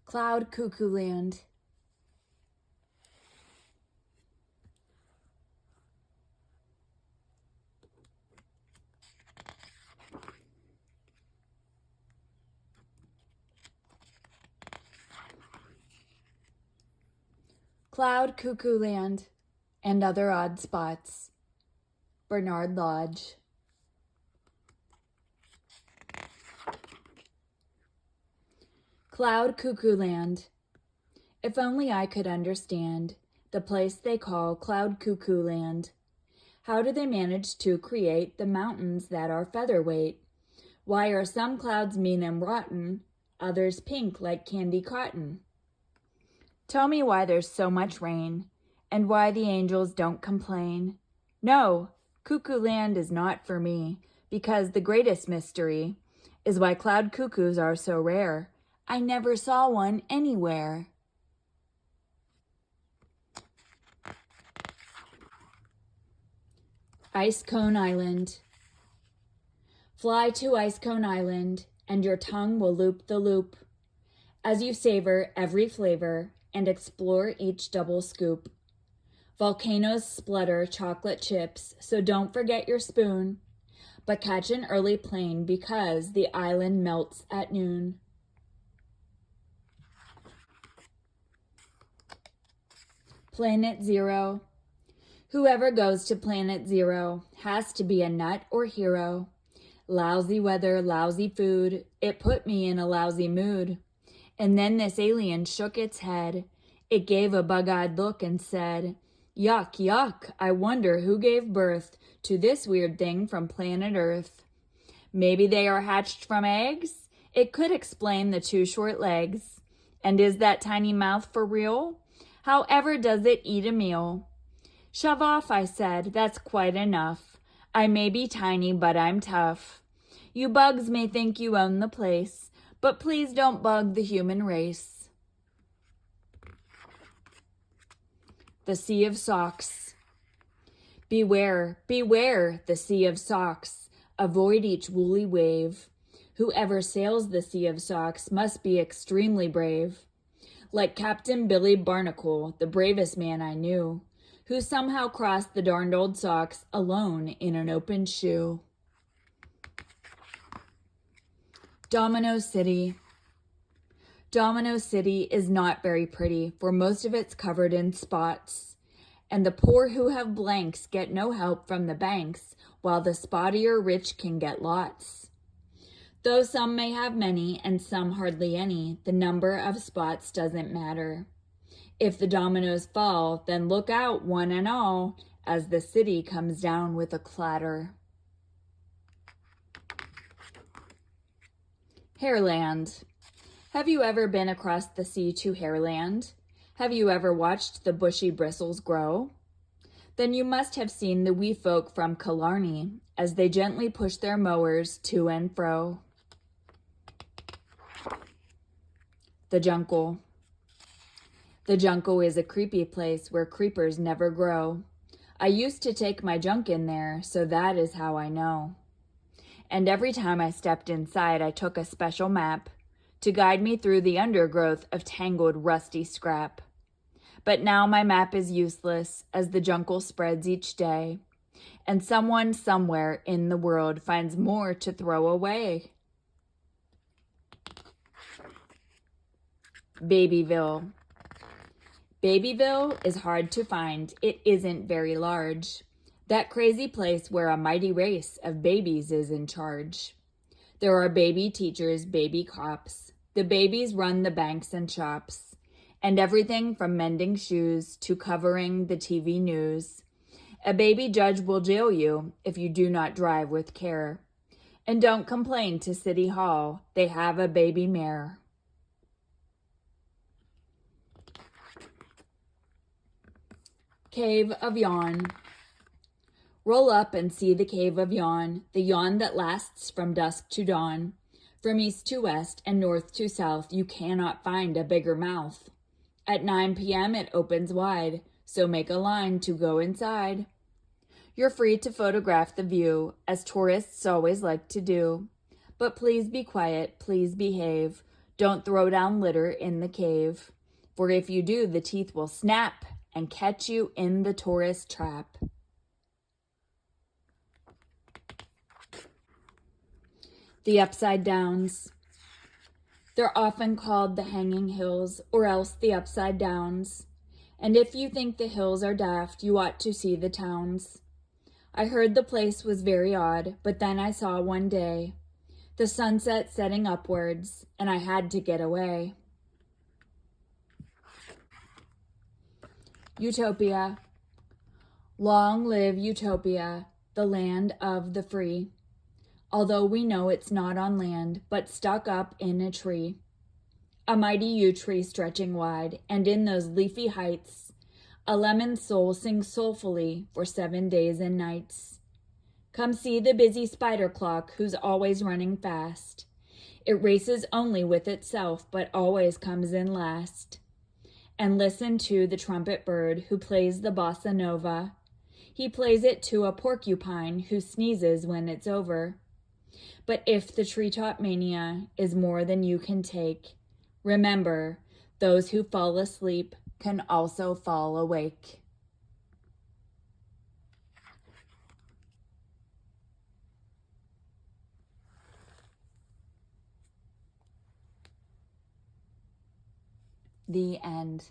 Cloud Cuckoo Land. Cloud Cuckoo Land and Other Odd Spots. Bernard Lodge. Cloud Cuckoo Land. If only I could understand the place they call Cloud Cuckoo Land. How do they manage to create the mountains that are featherweight? Why are some clouds mean and rotten, others pink like candy cotton? Tell me why there's so much rain, and why the angels don't complain. No, Cuckoo Land is not for me, because the greatest mystery is why cloud cuckoos are so rare. I never saw one anywhere. Ice Cone Island. Fly to Ice Cone Island, and your tongue will loop the loop as you savor every flavor and explore each double scoop. Volcanoes splutter chocolate chips, so don't forget your spoon, but catch an early plane because the island melts at noon. Planet Zero. Whoever goes to Planet Zero has to be a nut or hero. Lousy weather, lousy food, it put me in a lousy mood. And then this alien shook its head. It gave a bug-eyed look and said, "Yuck, yuck, I wonder who gave birth to this weird thing from planet Earth. Maybe they are hatched from eggs? It could explain the two short legs. And is that tiny mouth for real? However does it eat a meal?" "Shove off," I said, "that's quite enough. I may be tiny, but I'm tough. You bugs may think you own the place, but please don't bug the human race." The Sea of Socks. Beware, beware the Sea of Socks. Avoid each woolly wave. Whoever sails the Sea of Socks must be extremely brave. Like Captain Billy Barnacle, the bravest man I knew, who somehow crossed the darned old socks alone in an open shoe. Domino City. Domino City is not very pretty, for most of it's covered in spots. And the poor who have blanks get no help from the banks, while the spottier rich can get lots. Though some may have many and some hardly any, the number of spots doesn't matter. If the dominoes fall, then look out, one and all, as the city comes down with a clatter. Hairland. Have you ever been across the sea to Hairland? Have you ever watched the bushy bristles grow? Then you must have seen the wee folk from Killarney as they gently push their mowers to and fro. The Junkle. The Junkle is a creepy place where creepers never grow. I used to take my junk in there, so that is how I know. And every time I stepped inside, I took a special map to guide me through the undergrowth of tangled, rusty scrap. But now my map is useless as the Junkle spreads each day, and someone somewhere in the world finds more to throw away. Babyville. Babyville is hard to find. It isn't very large. That crazy place where a mighty race of babies is in charge. There are baby teachers, baby cops. The babies run the banks and shops, and everything from mending shoes to covering the TV news. A baby judge will jail you if you do not drive with care. And don't complain to City Hall, they have a baby mayor. Cave of Yawn. Roll up and see the Cave of Yawn, the yawn that lasts from dusk to dawn. From east to west and north to south, you cannot find a bigger mouth. At 9 p.m. it opens wide, so make a line to go inside. You're free to photograph the view, as tourists always like to do. But please be quiet, please behave. Don't throw down litter in the cave, for if you do, the teeth will snap and catch you in the tourist trap. The Upside Downs. They're often called the Hanging Hills or else the Upside Downs. And if you think the hills are daft, you ought to see the towns. I heard the place was very odd, but then I saw one day the sunset setting upwards, and I had to get away. Utopia. Long live Utopia, the land of the free. Although we know it's not on land, but stuck up in a tree. A mighty yew tree stretching wide, and in those leafy heights, a lemon soul sings soulfully for 7 days and nights. Come see the busy spider clock who's always running fast. It races only with itself, but always comes in last. And listen to the trumpet bird who plays the bossa nova. He plays it to a porcupine who sneezes when it's over. But if the treetop mania is more than you can take, remember, those who fall asleep can also fall awake. The end.